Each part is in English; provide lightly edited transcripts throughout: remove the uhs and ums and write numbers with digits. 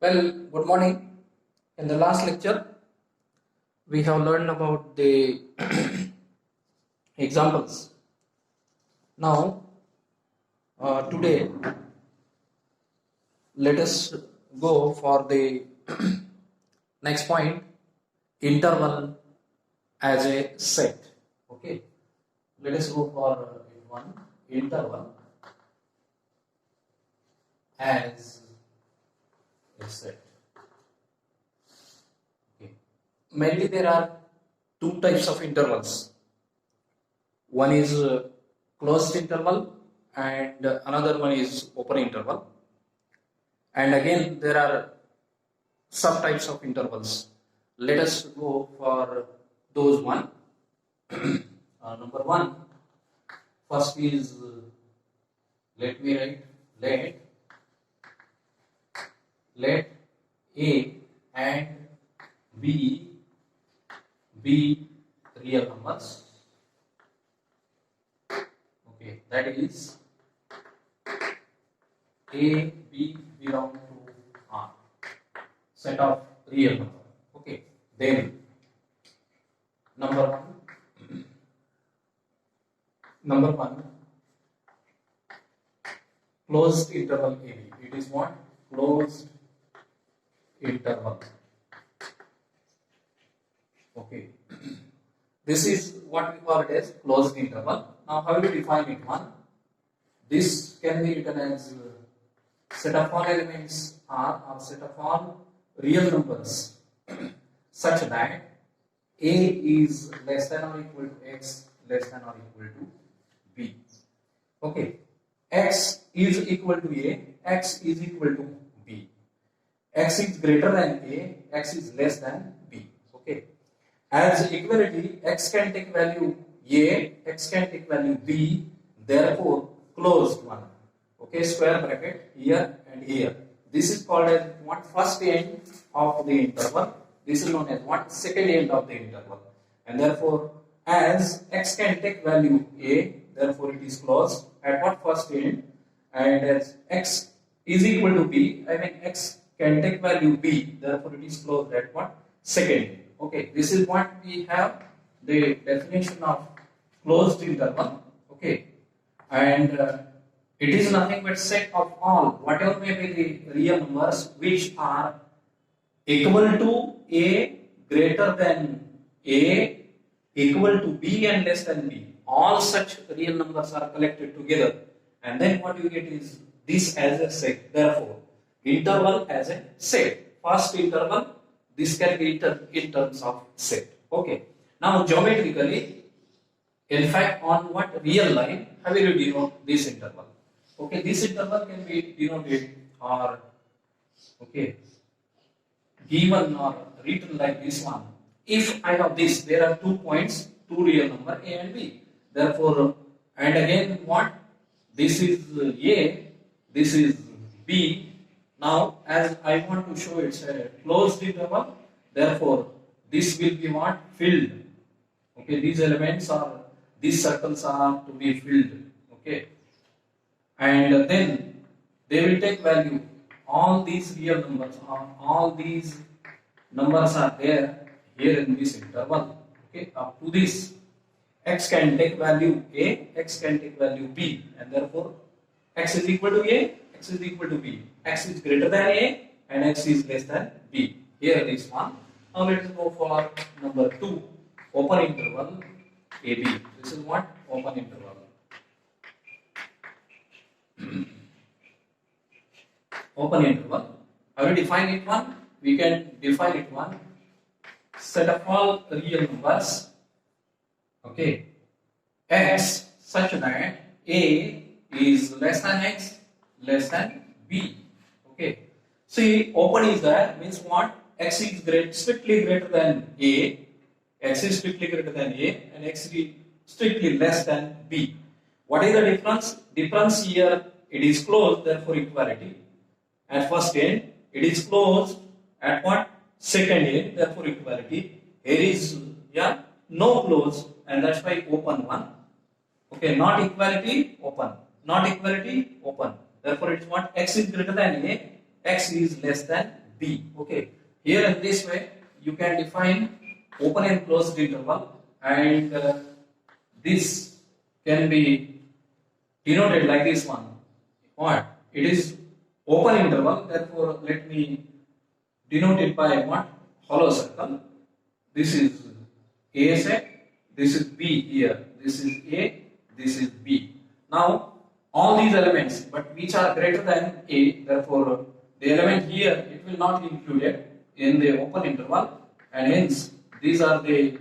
Well, good morning. In the last lecture, we have learned about the examples. Now, today, let us go for the next point, interval as a set. Okay, let us go for one interval as a set. Okay. Mainly, there are two types of intervals. One is closed interval and another one is open interval. And again, there are subtypes of intervals. Let us go for those one. Number one, first is let me write let A and B be real numbers. Okay, that is A, B belong to R, set of real number. Okay, then number one, closed interval AB. It is what? Closed interval. Okay, this is what we call it as closed interval. Now, how do we define it? One, this can be written as set of all elements R or set of all real numbers such that A is less than or equal to X, less than or equal to B. Okay, X is equal to A, X is equal to B. X is greater than A, X is less than B. Okay, as equality, X can take value A, X can take value B, therefore closed one. Okay, square bracket here and here. This is called as what? First end of the interval. This is known as what? Second end of the interval. And therefore, as X can take value A, therefore it is closed at what? First end. And as X is equal to B, I mean X can take value B, therefore it is closed at what? Second end. Okay, this is what we have the definition of closed interval. Okay, and it is nothing but set of all, whatever may be the real numbers which are equal to A, greater than A, equal to B and less than B. All such real numbers are collected together, and then what you get is this as a set. Therefore, interval as a set. First interval, this can be in terms of set. Okay. Now geometrically, in fact, on what real line, how will you denote this interval? Okay, this interval can be denoted or given or written like this one. If I have this, there are 2 points, two real number A and B. Therefore, and again what? This is A, this is B. Now, as I want to show it's a closed interval, therefore this will be what? Filled. Okay, these elements are, these circles are to be filled. Okay, and then they will take value. All these real numbers, all these numbers are there here in this interval. Okay, up to this, X can take value A, X can take value B, and therefore X is equal to A, X is equal to B. X is greater than A and X is less than B. Here this one. Now let us go for number 2, open interval AB. This is what? Open interval. Open interval. How do we define it one? We can define it one. Set of all real numbers. Okay. X such that A is less than X, less than B. Okay. See, open is there, means what? X is strictly greater than A, X is strictly greater than A, and X is strictly less than B. What is the difference? Difference here, it is closed, therefore equality. At first end, it is closed at what? Second end, therefore equality. Here is no close, and that's why open one. Okay, not equality, open. Not equality, open. Therefore, it's what? X is greater than A, X is less than B. Okay. Here in this way, you can define open and closed interval, and this can be denoted like this one. What? It is open interval, therefore let me denote it by what? Hollow circle. This is A set, this is B here, this is A, this is B. Now all these elements, but which are greater than A, therefore the element here, it will not be included in the open interval, and hence these are the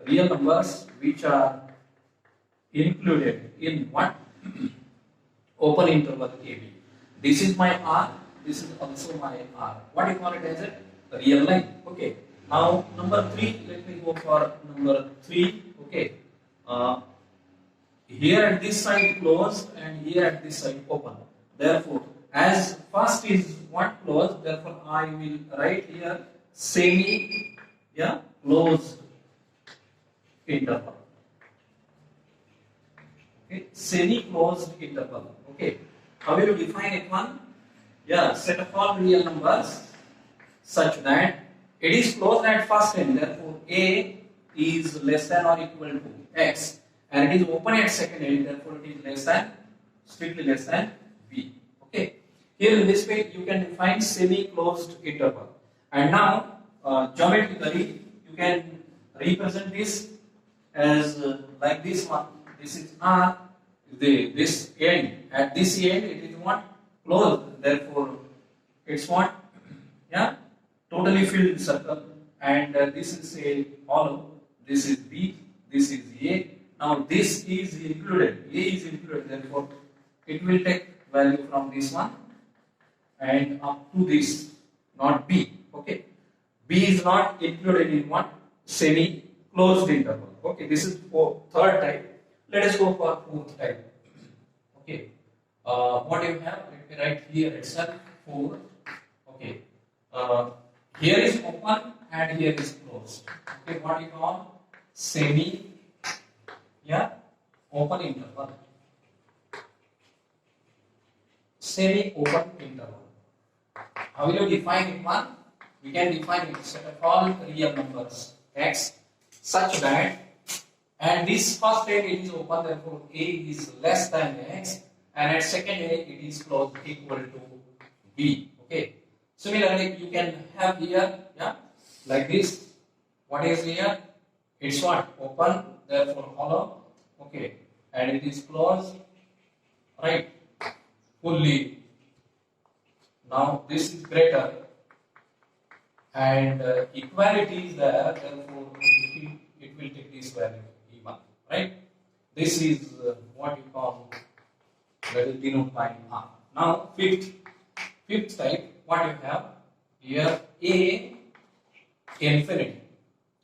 real numbers which are included in what? Open interval AB. This is my R, this is also my R. What do you call it as a real line? Okay. Now number 3, let me go for number 3. Okay. Here at this side closed and here at this side open. Therefore, as first is what closed, therefore I will write here semi closed interval. Okay, semi-closed interval. Okay, how will you define it one? Yeah, set of all real numbers such that it is closed at first end. Therefore, A is less than or equal to X, and it is open at second end. Therefore, it is less than, strictly less than B. Okay. Here in this way, you can define semi-closed interval. And now, geometrically, you can represent this as like this one. This is R. This end. At this end, it is what? Closed. Therefore, it's what? Yeah, totally filled circle. And this is a hollow. This is B. This is A. Now this is included. A is included. Therefore, it will take value from this one and up to this, not B. Okay. B is not included in what? Semi-closed interval. Okay. This is for third type. Let us go for fourth type. Okay. What do you have? Let me write here itself 4. Okay. Here is open and here is closed. Okay. What you call? Open interval. Semi-open interval. How will you define it one? We can define it set of all real numbers x such that, and this first end it is open, therefore A is less than X, and at second end it is closed equal to B. Okay. Similarly, you can have here, like this. What is here? It's what? Open, therefore hollow. Okay. And it is closed, right? Fully. Now this is greater, and equality is there, therefore it will take this value even, right? This is what you call, that is denoted by R. Now fifth type, what you have here? A infinity.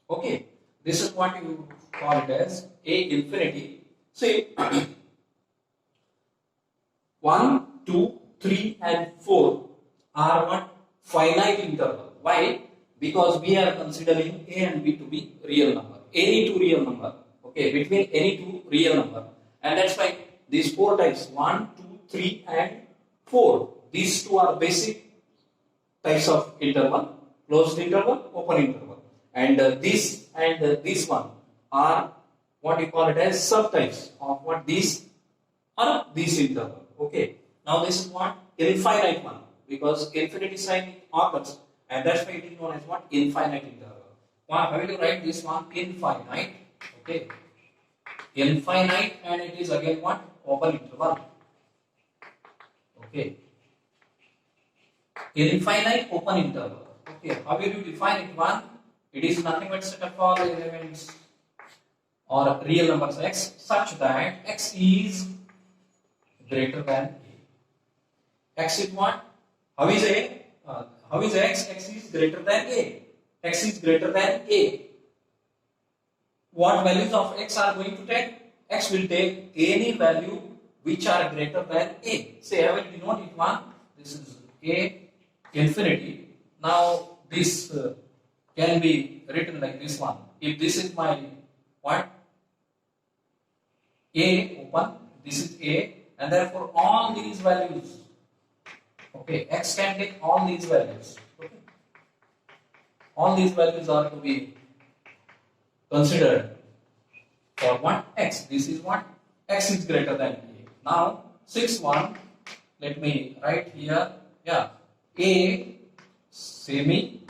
Okay, this is what you call it as A infinity. See, 1, 2, 3 and 4 are what? Finite interval. Why? Because we are considering A and B to be real number. Any two real number. Okay, between any two real number. And that's why these 4 types, 1, 2, 3 and 4. These two are basic types of interval. Closed interval, open interval. And this and this one are what you call it as subtypes of what these are this interval. Okay. Now this is what? Infinite one, because infinity sign occurs, and that's why it is known as what? Infinite interval. How will you write this one? Infinite. Okay. Infinite, and it is again what? Open interval. Okay. Infinite open interval. Okay. How will you define it? One, it is nothing but set of all elements or real numbers x such that x is greater than a. X is what? How is a? How is x? X is greater than a. X is greater than a. What values of x are going to take? X will take any value which are greater than a. Say I will denote it one. This is a infinity. Now this can be written like this one. If this is my what? A open, this is A, and therefore all these values, okay, x can take all these values. Okay. All these values are to be considered for what? X. This is what? X is greater than A. Now, 6, 1, let me write here, yeah, A semi,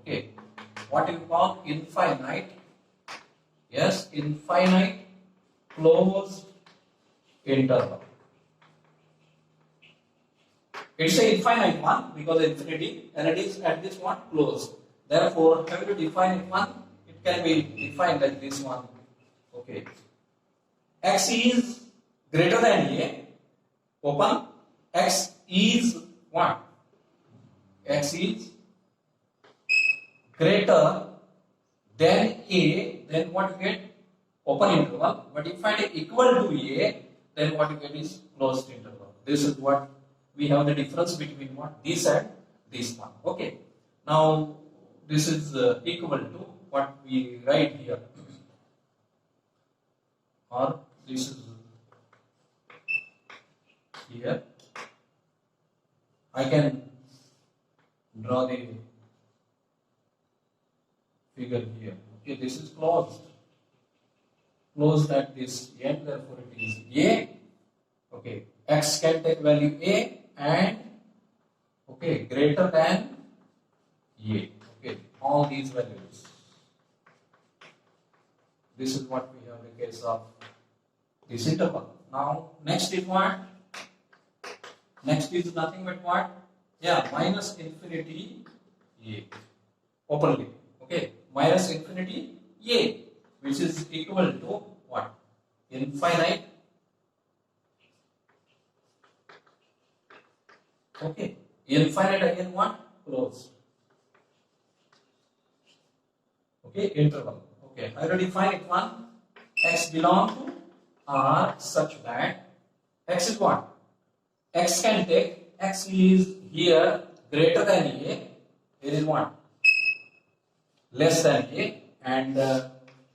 okay, what you call infinite, yes, infinite closed interval. It's an infinite one because infinity, and it is at this one closed. Therefore, how to define it one? It can be defined like this one. Okay. X is greater than A. Open. X is what? X is greater than A. Then what you get? Open interval. But if I take equal to A, then what you get is closed interval. This is what we have the difference between what? This and this one. Okay. Now this is equal to what we write here, or this is here. I can draw the figure here. Okay, this is closed. Closed at this end, therefore it is A. Okay, X can take value A and okay, greater than A. Okay, all these values. This is what we have in the case of this interval. Now, next is what? Next is nothing but what? Yeah, minus infinity A. Openly. Okay, minus infinity A, which is equal to what? Infinite. Okay, infinite again what? Closed. Okay, interval. Okay, I already define it one. X belong to R such that X is what? X can take, X is here greater than A. Here is what? Less than A, and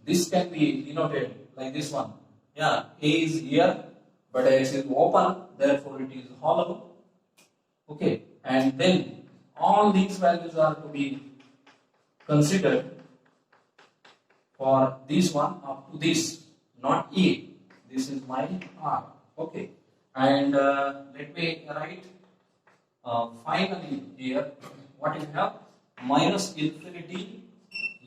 this can be denoted like this one. Yeah, A is here, but X is open, therefore it is hollow. Okay, and then all these values are to be considered for this one up to this, not A. This is my R. Okay, and let me write finally here what you have, minus infinity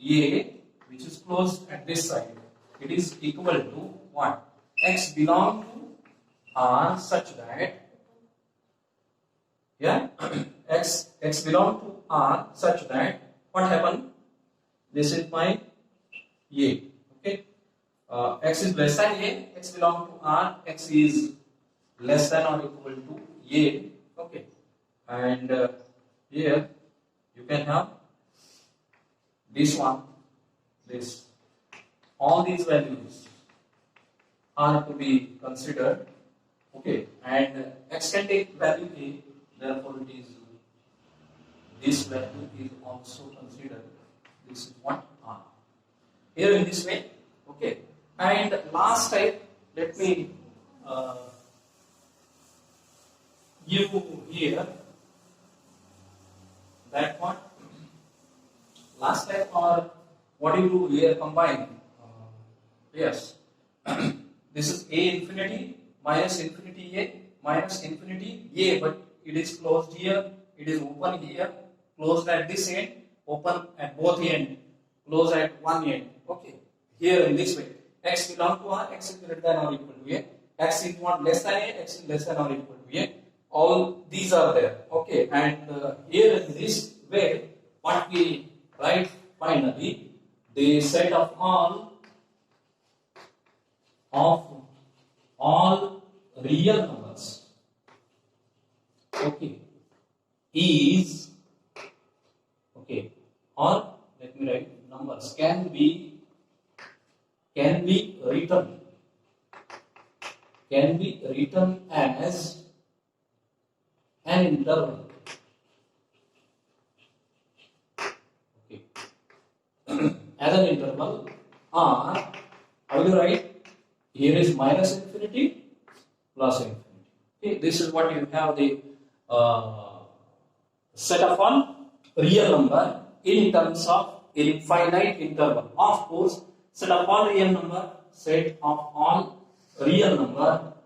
A, which is closed at this side. It is equal to what? X belong to R such that, yeah, X belong to R such that what happened? This is my A. Okay, X is less than A. X belong to R. X is less than or equal to A. Okay, and here you can have this one, this. All these values are to be considered. Okay, and X can take value A. Therefore, it is this value is also considered. This is what R. Here in this way. Okay, and last type, let me give here that one. Last type, or what do you do here? Combine. Yes, this is A infinity minus infinity A minus infinity A, but it is closed here, it is open here, closed at this end, open at both ends, closed at one end. Okay, here in this way, X belong to R, X is greater than or equal to A, X is not less than A, X is less than or equal to A. All these are there. Okay, and here in this way, what we write finally, the set of all real numbers, okay, is, okay, or let me write, numbers can be written as an interval. Okay, as an interval, or how will you write? Here is minus infinity plus infinity. Okay, this is what you have the set of one real number, in terms of infinite interval. Of course, set of all real number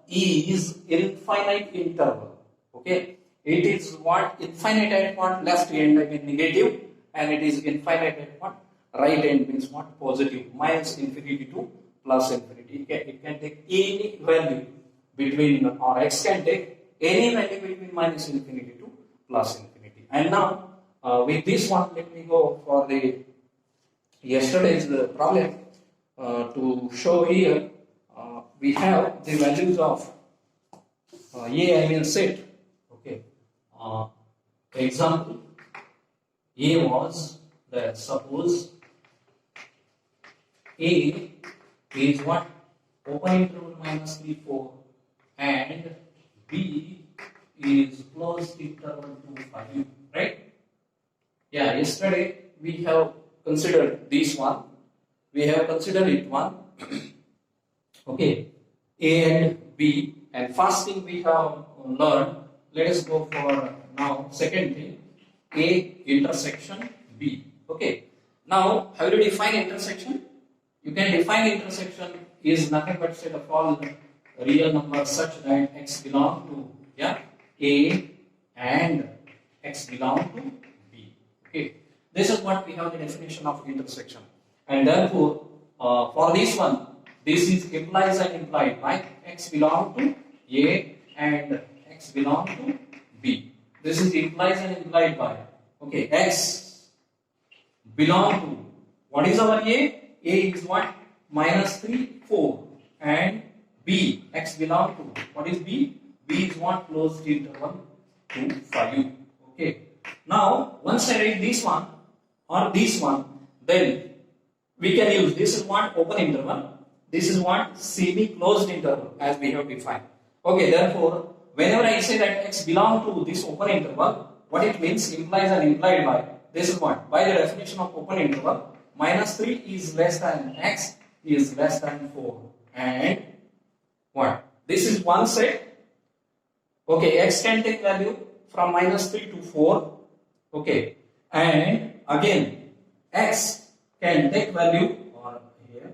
is infinite interval. Okay, it is what infinite at what left end, I mean negative, and it is infinite at what right end, means what positive, minus infinity to plus infinity. It can take any value between, or x can take any value between minus infinity to plus infinity. And now with this one, let me go for the yesterday's problem to show here. We have the values of A, I mean set. Okay. Example A was that suppose A is what? Open interval minus 3, 4, and B is closed interval 2, 5, right? Yeah, yesterday we have considered this one. We have considered it one. Okay, A and B, and first thing we have learned. Let us go for now second thing, A intersection B. Okay, now how do you define intersection? You can define intersection is nothing but set of all real numbers such that x belong to A and x belong to B. Okay, this is what we have the definition of intersection, and therefore for this one, this is implies and implied by x belong to A and x belong to B. This is implies and implied by, okay, x belong to, what is our A? A is what? Minus 3, 4, and B, x belong to, what is B? B is what? Closed interval 2, 5. Okay. Now, once I write this one or this one, then we can use this is what? Open interval. This is what? Semi-closed interval, as we have defined. Okay, therefore, whenever I say that x belong to this open interval, what it means? Implies and implied by, this is what? By the definition of open interval, minus 3 is less than x is less than 4, and what? This is one set. Okay, x can take value from minus 3 to 4. Okay, and again x can take value or here.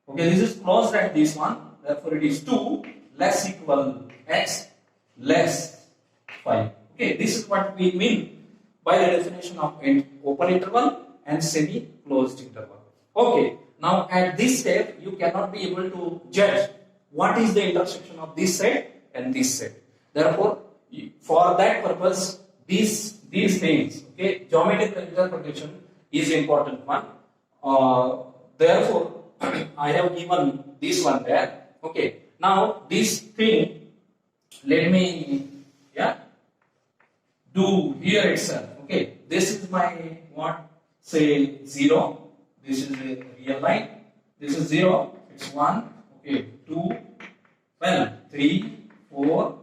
Okay, this is closed at this one, therefore it is 2 less equal x less 5. Okay, this is what we mean by the definition of open interval and semi-closed interval. Okay, now at this step you cannot be able to judge what is the intersection of this set and this set. Therefore, for that purpose, these things, okay, geometrical interpretation is important one. Therefore, I have given this one there. Okay, now this thing, let me do here itself. Okay, this is my what? Say 0. This is a real line. This is 0. It's 1. Okay, 2. Well, 3, 4.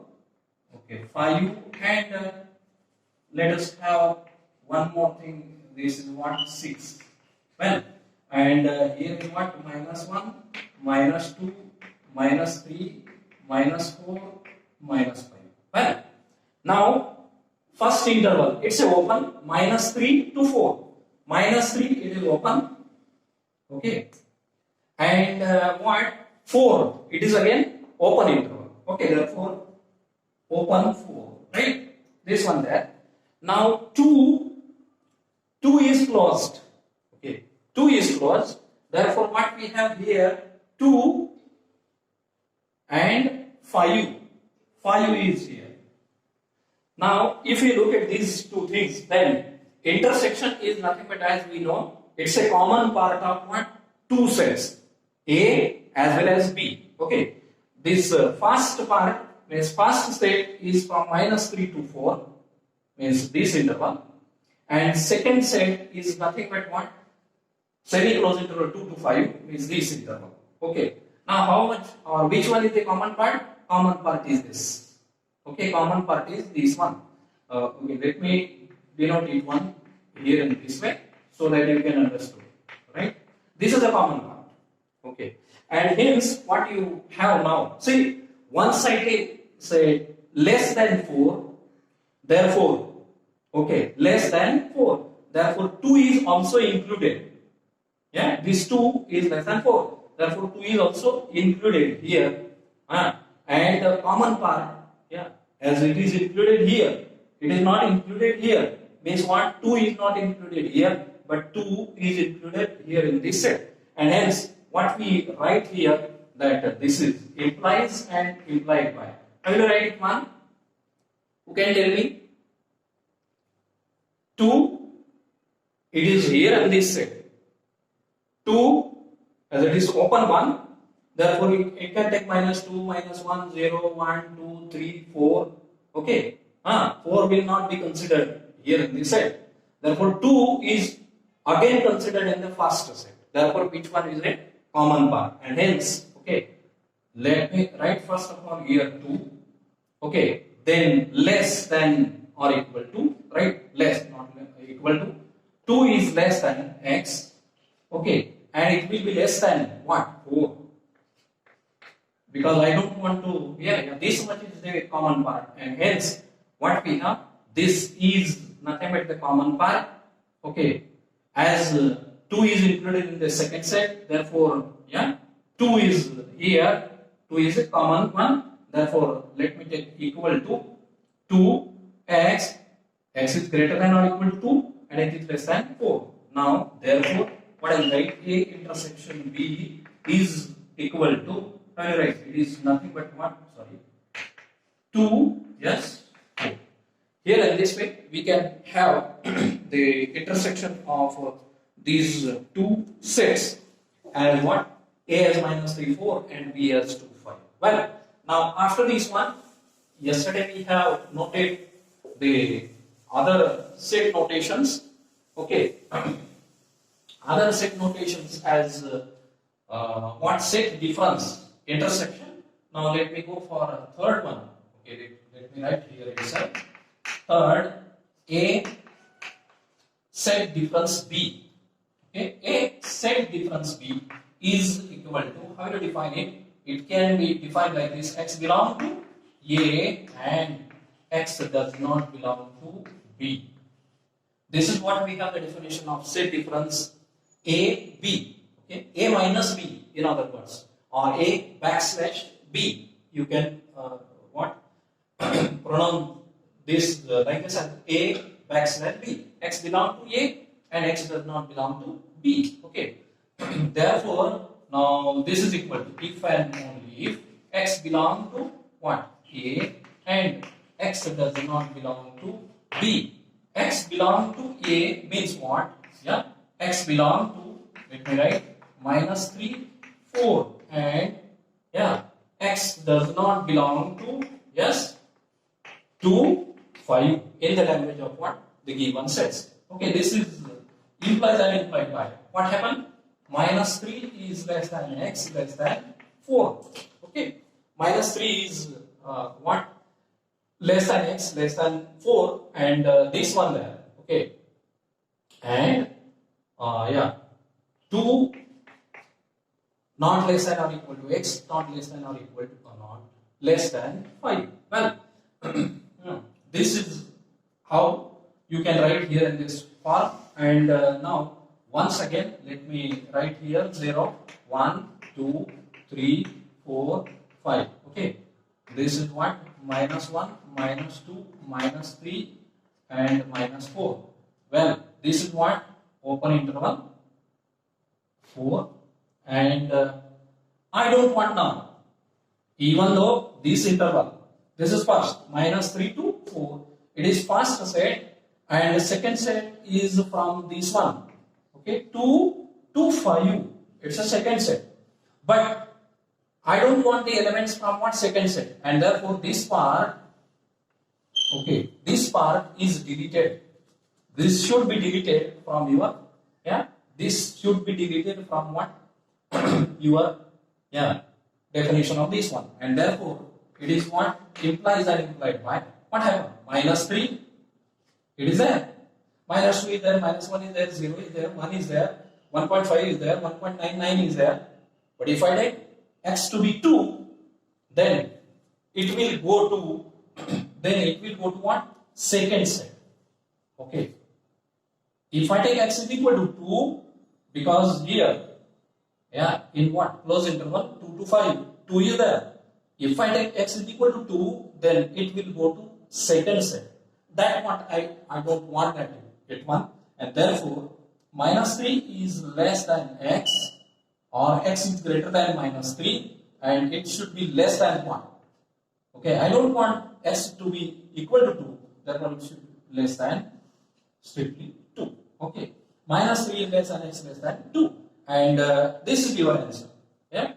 Okay, 5, and let us have one more thing. This is what? 6. Well, and here is what? Minus 1, minus 2, minus 3, minus 4, minus 5. Well, now first interval, it's a open, minus 3 to 4. Minus 3, it is open. Okay, and what? 4, it is again open interval. Okay, therefore open 4, right? This one there. Now 2 is closed. Okay, 2 is closed. Therefore, what we have here? 2 and 5. 5 is here. Now, if you look at these two things, then intersection is nothing but, as we know, it's a common part of what? Two sets, A as well as B. Okay, this first part means first set is from minus 3 to 4, means this interval, and second set is nothing but what? Semi-closed interval 2 to 5, means this interval. Okay, now how much or which one is the common part? Common part is this. Okay, common part is this one. Okay, let me denote it one here in this way so that you can understand. Right? This is the common part. Okay, and hence what you have now. See, once I take say less than 4, therefore, okay, less than 4. therefore 2 is also included. Yeah, this 2 is less than 4. Therefore 2 is also included here. And the common part, yeah, as it is included here, it is not included here. Means what? 2 is not included here, but 2 is included here in this set. And hence, what we write here, that this is implies and implied by. How will you write it, one? Who can tell me? 2, it is here in this set. 2, as it is open one, therefore it can take minus 2, minus 1, 0, 1, 2, 3, 4. Okay. 4 will not be considered here in this set. Therefore 2 is again considered in the first set. Therefore which one is a common part? And hence, okay, let me write first of all here 2. Okay. Then less than or equal to, right? Less, not equal to. 2 is less than x. Okay. And it will be less than what? 4. Because I don't want to, this much is the common part. And hence, what we have, this is nothing but the common part. Okay. As 2 is included in the second set, therefore, 2 is here, 2 is a common one. Therefore, let me take equal to 2x, x is greater than or equal to 2, and it is less than 4. Now, therefore, what I write, A intersection B is equal to, right, it is nothing but what? Sorry, 2, yes, 4. Here in this way, we can have the intersection of these two sets as what? A as minus 3, 4 and B as 2, 5. Well, now after this one, yesterday we have noted the other set notations. Okay. Other set notations as what? Set difference intersection. Now let me go for a third one. Okay, let me write here itself. Third, A set difference B. Okay, A set difference B is equal to, how do you define it? It can be defined like this: x belongs to A and x does not belong to B. This is what we have the definition of set difference A, B. Okay, A minus B, in other words, or A backslash B. You can pronounce this like this as A backslash B. X belongs to A and x does not belong to B. Okay. Therefore, now this is equal to, if and only if x belongs to what? A and x does not belong to B. X belongs to A means what? Yeah, x belongs to, let me write, minus 3, 4, and x does not belong to, yes, 2, 5 in the language of what? The given sets. Okay, this is implies and implied by. What happened? Minus 3 is less than x less than 4. Okay, minus 3 is what? Less than x less than 4, and this one there. Okay, and 2 not less than or equal to x, not less than or equal to, or not less than 5. Well, this is how you can write here in this form. And now once again, let me write here 0, 1, 2, 3, 4, 5. Okay, this is what? Minus 1, minus 2, minus 3, and minus 4. Well, this is what? Open interval 4. And I don't want now, even though this interval, this is first, minus 3 to 4, it is first set, and the second set is from this one, okay, 2 to 5, it's a second set. But I don't want the elements from what? Second set, and therefore this part, okay, this part is deleted. This should be deleted from your, this should be deleted from what? Your definition of this one, and therefore it is what? Implies and implied by. What happened? Minus 3, it is there. Minus 2 is there, minus 1 is there, 0 is there, 1 is there, 1.5 is there, 1.99 is there. But if I take x to be 2, then it will go to, then it will go to what? Second set. Okay. If I take x is equal to 2, because here, yeah, in what? Close interval 2 to 5, 2 is there. If I take x is equal to 2, then it will go to second set. That what I don't want that to get one, and therefore minus 3 is less than x, or x is greater than minus 3, and it should be less than 1. Okay, I don't want x to be equal to 2, therefore it should be less than strictly 2. Okay, minus 3 is less than x less than 2, and this is your answer. Yeah,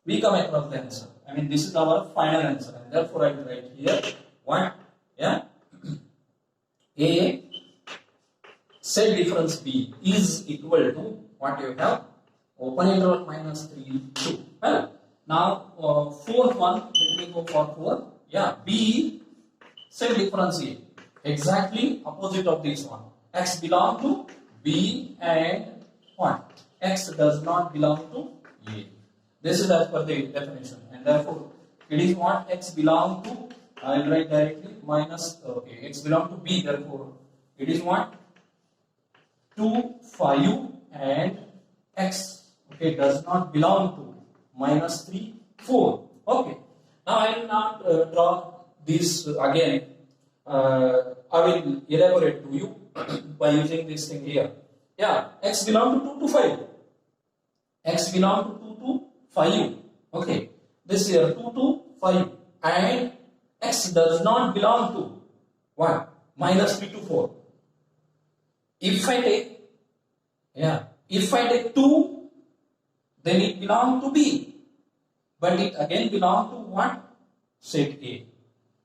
we come across the answer. I mean, this is our final answer, and therefore I will write here 1. Yeah, A set difference B is equal to what you have, open interval minus 3 2. Well, now fourth one, let me go for fourth. Yeah, B set difference A, exactly opposite of this one. X belong to B and what? X does not belong to A. This is as per the definition, and therefore it is what x belong to. I will write directly minus. Okay, x belong to B. Therefore, it is what 2 5 and x. Okay, does not belong to minus 3 4. Okay. Now I will not draw this again. I will elaborate to you by using this thing here. Yeah, x belong to 2 to 5. X belong to 2 to 5. Okay, this here 2 to 5, and x does not belong to what? Minus 3 to 4. If I take 2, then it belongs to B, but it again belongs to what? Set A.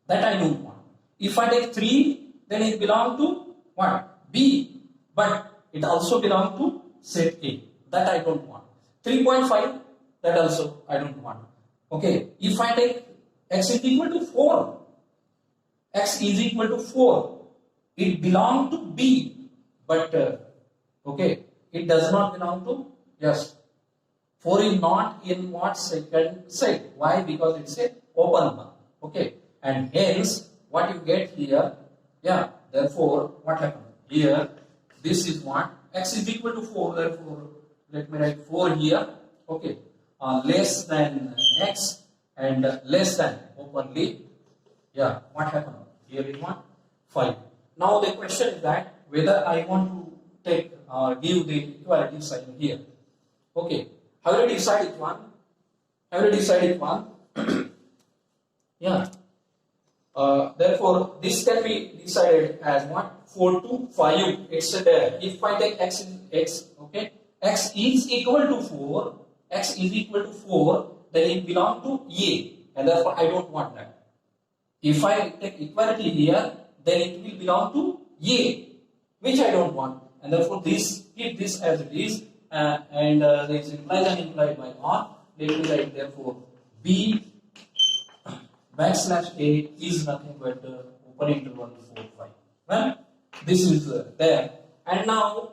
That I don't want. If I take 3, then it belongs to what? B, but it also belongs to set A. That I don't want. 3.5, that also I don't want. Okay, if I take x is equal to 4, x is equal to 4, it belongs to B, but okay, it does not belong to, yes, 4 is not in what second set. Why? Because it's a open one. Okay, and hence what you get here, yeah, therefore what happens here, this is what, x is equal to 4, therefore let me write 4 here. Okay, less than x and less than openly, yeah, what happened here is what? 5. Now the question is that whether I want to take or give the equality sign here. Okay, have you decided one? Have you decided one? Yeah. Therefore, this can be decided as what? 4 to 5. It's there. If I take x in x, okay, x is equal to 4, x is equal to 4, then it belongs to A, and therefore I don't want that. If I take equality here, then it will belong to A, which I don't want, and therefore this keep this as it is, and this implies and implied by or. Let me write therefore B backslash A is nothing but open interval 4 5. Well, this is there, and now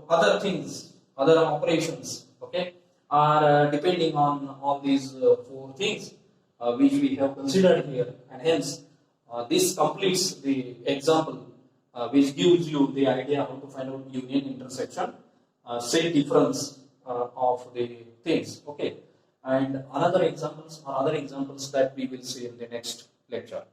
other things, other operations, okay, are depending on all these 4 things which we have considered here, and hence this completes the example which gives you the idea how to find out union, intersection, set difference of the things. Okay, and another examples or other examples that we will see in the next lecture.